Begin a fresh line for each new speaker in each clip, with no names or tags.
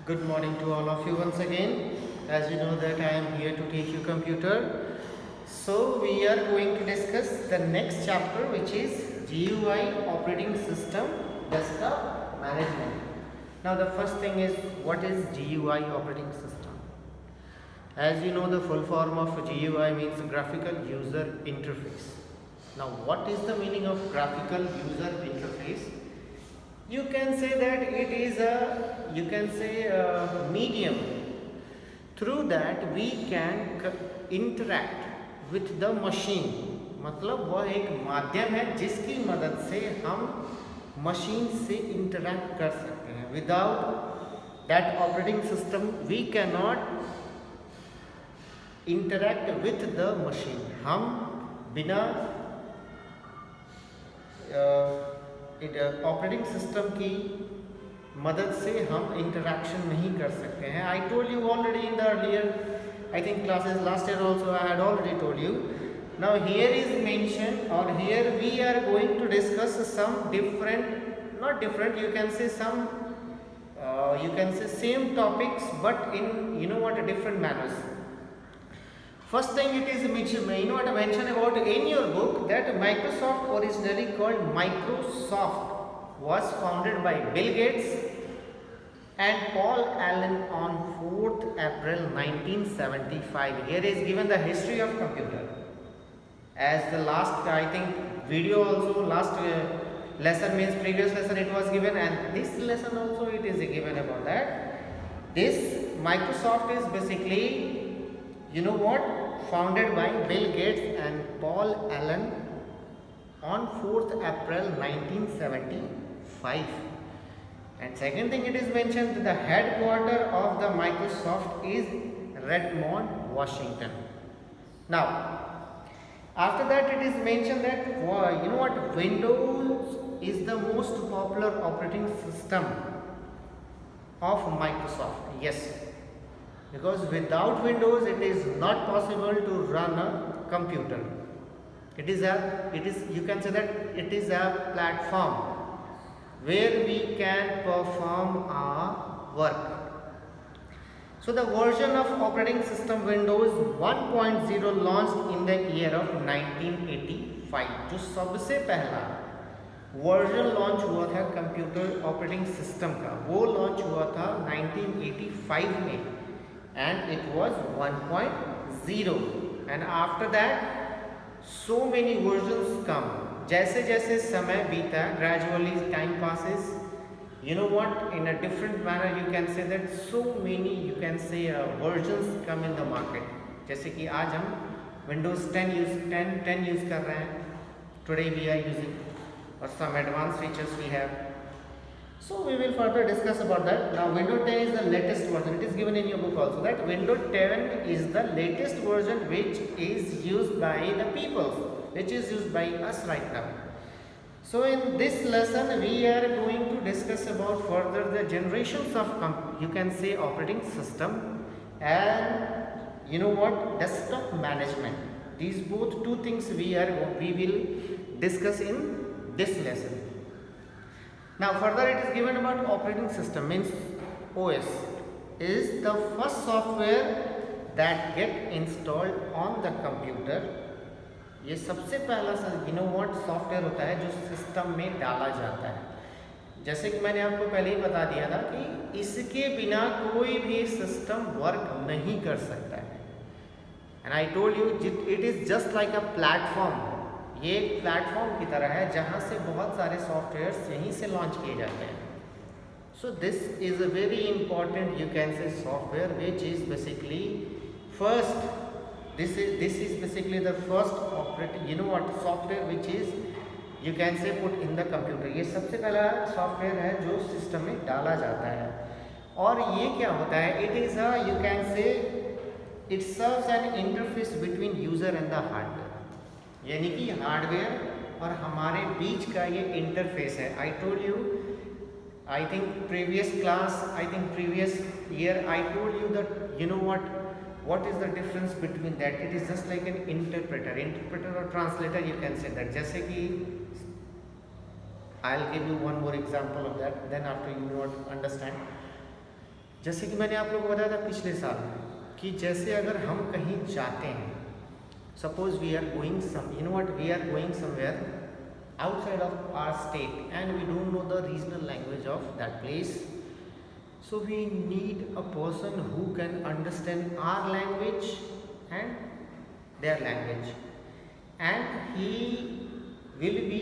Good morning to all of you once again. As you know that I am here to teach you computer. So we are going to discuss the next chapter, which is GUI operating system desktop management. Now the first thing is, what is GUI operating system? As you know, the full form of GUI means graphical user interface. Now what is the meaning of graphical user interface? You can say that it is a medium through that we can interact with the machine. मतलब वह एक माध्यम है जिसकी मदद से हम machine से इंटरैक्ट कर सकते हैं. Without that operating system we can not interact with the machine. हम बिना ऑपरेटिंग सिस्टम की मदद से हम इंटरैक्शन नहीं कर सकते हैं. I told you already in the earlier I think classes last year also I had already told you. Now here is mentioned, or here we are going to discuss some different, not different, you can say some you can say same topics but in different manners. First thing it is mentioned about in your book that Microsoft, originally called Microsoft, was founded by Bill Gates and Paul Allen on 4th April 1975. Here is given the history of computer. As the last I think video also, last lesson means previous lesson it was given, and this lesson also it is given about that. This Microsoft is basically founded by Bill Gates and Paul Allen on 4th April 1975. And second thing it is mentioned that the headquarter of the Microsoft is Redmond, Washington. Now, after that it is mentioned that Windows is the most popular operating system of Microsoft. Yes, because without Windows it is not possible to run a computer. You can say that it is a platform where we can perform our work. So the version of operating system Windows 1.0 launched in the year of 1985. जो सबसे पहला version launch हुआ था computer operating system का, वो launch हुआ था 1985 में, and it was 1.0. and after that so many versions come. जैसे जैसे समय बीता, gradually time passes, in a different manner you can say that so many versions come in the market. जैसे कि आज हम Windows 10 यूज़ कर रहे हैं, today we are using, or some advanced features we have. So we will further discuss about that. Now Windows 10 is the latest version. It is given in your book also that Windows 10 is the latest version which is used by the people, which is used by us right now. So in this lesson we are going to discuss about further the generations of operating system and desktop management. These both two things we will discuss in this lesson. Now further it is given about operating system means OS is the first software that get installed on the computer. ये सबसे पहला software होता है जो system में डाला जाता है. जैसे कि मैंने आपको पहले ही बता दिया था कि इसके बिना कोई भी सिस्टम वर्क नहीं कर सकता है. And I told you it is just like a platform. ये एक प्लेटफॉर्म की तरह है जहाँ से बहुत सारे सॉफ्टवेयर्स यहीं से लॉन्च किए जाते हैं. So this is a very important software which is basically first. This is basically the first software which is put in the computer. ये सबसे पहला सॉफ्टवेयर है जो सिस्टम में डाला जाता है. और ये क्या होता है? It is it serves an interface between user and the hardware. यानी कि हार्डवेयर और हमारे बीच का ये इंटरफेस है. I told you, I think previous class, I think previous year I told you that what is the difference between that? It is just like an interpreter or translator, you can say that. जैसे कि I'll give you one more example of that, then after you will understand. जैसे कि मैंने आप लोगों को बताया था पिछले साल कि जैसे अगर हम कहीं जाते हैं, suppose we are going we are going somewhere outside of our state and we don't know the regional language of that place, so we need a person who can understand our language and their language, and he will be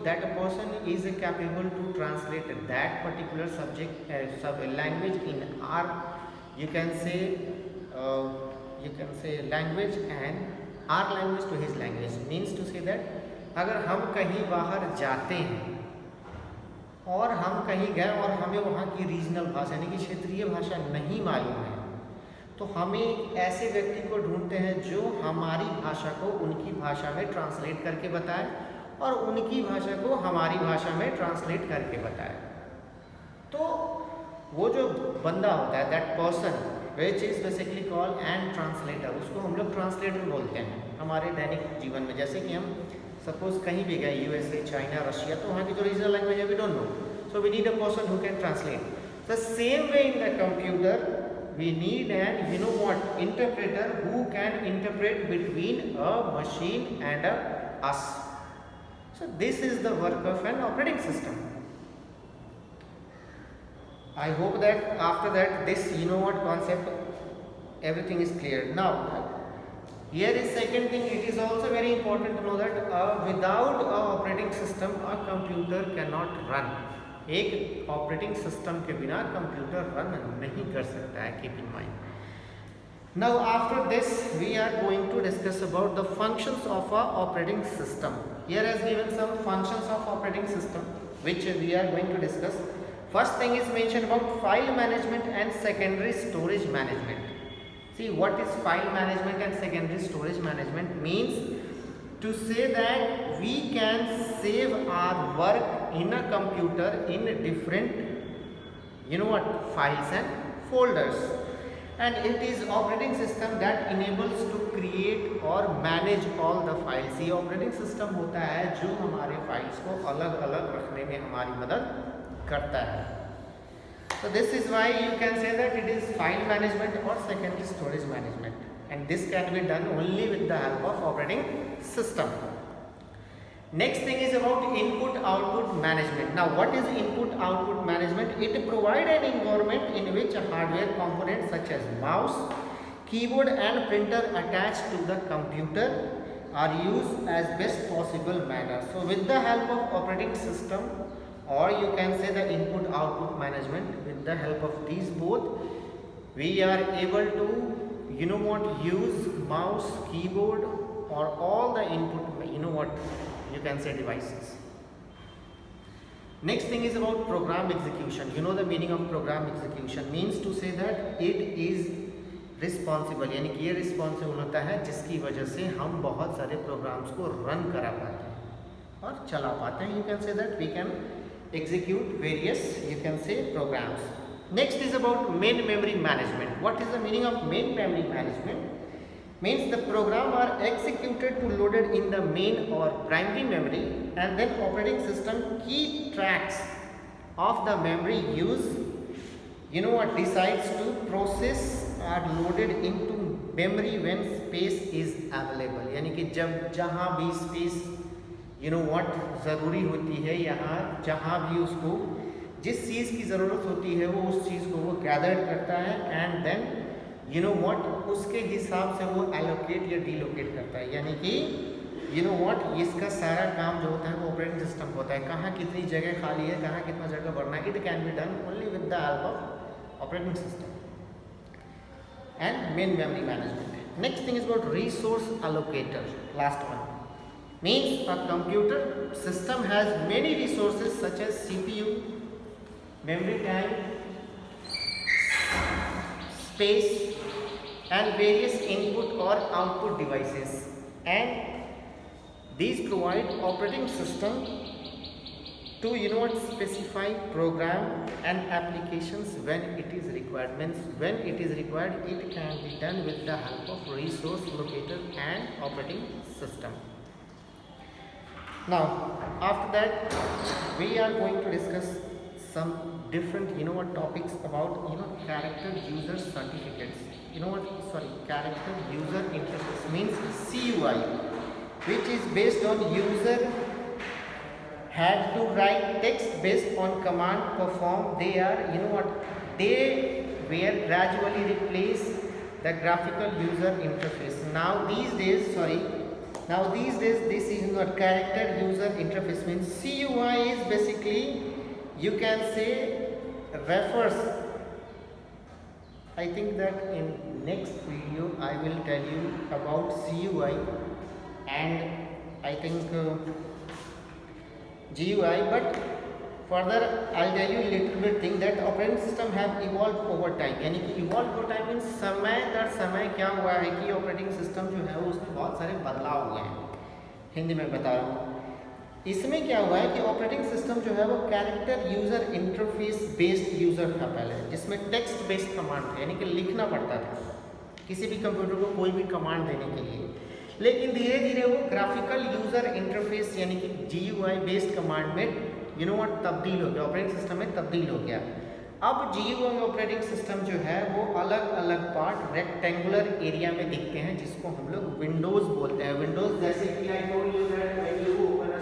that person is capable to translate that particular subject language in our you can say language and our language to his language. Means to say that अगर हम कहीं बाहर जाते हैं और हम कहीं गए और हमें वहाँ की रीजनल भाषा यानी कि क्षेत्रीय भाषा नहीं मालूम है, तो हमें ऐसे व्यक्ति को ढूंढते हैं जो हमारी भाषा को उनकी भाषा में ट्रांसलेट करके बताए और उनकी भाषा को हमारी भाषा में ट्रांसलेट करके बताए। तो वो जो बंदा होता है, that person which is basically called and translator, उसको हम लोग ट्रांसलेटर बोलते हैं हमारे दैनिक जीवन में। जैसे कि हम सपोज कहीं भी गए, यूएसए, चाइना, रशिया, तो वहाँ की जो रीजनल लैंग्वेज है we don't know, so we need a person who can translate. The same way in the computer we need an interpreter who can interpret between a machine and us. So this is the work of an operating system. I hope that after that this concept everything is clear. Now here is second thing, it is also very important to know that without a operating system a computer cannot run. एक operating system के बिना computer run नहीं कर सकता है, keep in mind. Now after this we are going to discuss about the functions of a operating system. Here has given some functions of operating system which we are going to discuss. First thing is mentioned about file management and secondary storage management. See, what is file management and secondary storage management? Means to say that we can save our work in a computer in different files and folders, and it is operating system that enables to create or manage all the files. ये operating system होता है जो हमारे files को अलग अलग रखने में हमारी मदद करता है। So this is why you can say that it is file management or secondary storage management, and this can be done only with the help of operating system. Next thing is about input output management. Now what is input output management? It provides an environment in which hardware components such as mouse, keyboard and printer attached to the computer are used as best possible manner. So with the help of operating system, or you can say the input output management, with the help of these both we are able to use mouse, keyboard or all the input you can say devices. Next thing is about program execution. You know the meaning of program execution means to say that it is responsible, यानी कि ये responsible होता है जिसकी वजह से हम बहुत सारे प्रोग्राम्स को रन करा पाते हैं और चला पाते हैं. You can say that we can execute various programs. Next is about main memory management. What is the meaning of main memory management? Means the program are executed to loaded in the main or primary memory, and then operating system keep tracks of the memory use. Decides to process are loaded into memory when space is available. यानी कि जब जहाँ भी space ज़रूरी होती है, यहाँ जहाँ भी उसको जिस चीज़ की ज़रूरत होती है वो उस चीज़ को वो गैदर करता है एंड देन उसके हिसाब से वो एलोकेट या डीलोकेट करता है. यानी कि इसका सारा काम जो होता है वो ऑपरेटिंग सिस्टम होता है. कहाँ कितनी जगह खाली है, कहाँ कितना जगह भरना है, it can be done only with the help of operating system and main memory management. Next thing is about resource allocator. Last one means a computer system has many resources such as CPU, memory time, space and various input or output devices, and these provide operating system to specify program and applications when it is required. Means when it is required it can be done with the help of resource allocator and operating system. Now after that we are going to discuss some different topics about character user certificates. Character user interface means CUI, which is based on user had to write text based on command perform. They are they were gradually replace the graphical user interface. Now these days this is not character user interface means CUI is basically, you can say, refers. I think that in next video I will tell you about CUI and I think GUI, but further I'll tell you a little bit thing that operating system have evolved over time. यानी कि evolved over time means समय दर समय क्या हुआ है कि operating system जो है उसमें बहुत सारे बदलाव हुए हैं. हिंदी में बता रहा हूँ. इसमें क्या हुआ है कि ऑपरेटिंग सिस्टम जो है वो character user interface based user था पहले, जिसमें टेक्स्ट बेस्ड कमांड थे, यानी कि लिखना पड़ता था किसी भी कंप्यूटर को कोई भी कमांड देने के लिए. लेकिन धीरे धीरे वो ग्राफिकल यूज़र इंटरफेस यानी कि GUI बेस्ड कमांड में तब्दील हो गया, ऑपरेटिंग सिस्टम में तब्दील हो गया. अब GUI ऑपरेटिंग सिस्टम जो है वो अलग अलग पार्ट रेक्टेंगुलर एरिया में दिखते हैं, जिसको हम लोग विंडोज़ बोलते हैं. विंडोज़ जैसे कि I told you that when you open a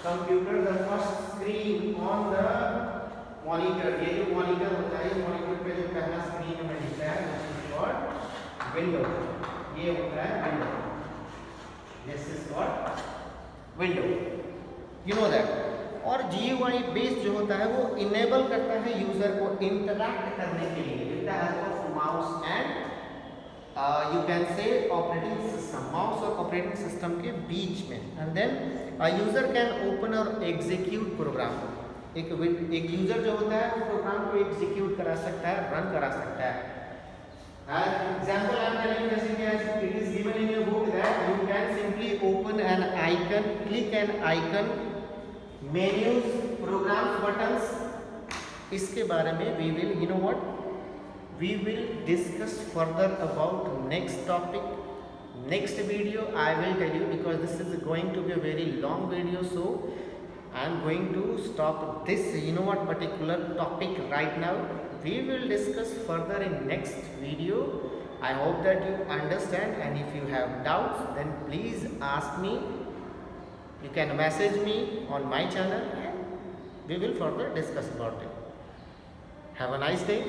computer the first screen on the monitor, ये जो मॉनिटर होता है, मॉनिटर पे जो पहला स्क्रीन हमें दिखता है और विंडो, ये होता है window. This is called window, you know that. और GUI बेस्ड जो होता है वो इनेबल करता है यूजर को इंटरैक्ट करने के लिए with the help of mouse and you can say operating system. Mouse और ऑपरेटिंग सिस्टम के बीच में. And then user can open और एग्जीक्यूट प्रोग्राम. एक यूजर जो होता है वो प्रोग्राम को एग्जीक्यूट करा सकता है, रन करा सकता है. Example I am telling you, as it is given in your book that you can simply open an icon, click an icon, menus, programs, buttons. इसके बारे में we will we will discuss further about next topic, next video. I will tell you because this is going to be a very long video, so I am going to stop this particular topic right now. We will discuss further in next video. I hope that you understand, and if you have doubts then please ask me. You can message me on my channel and we will further discuss about it. Have a nice day.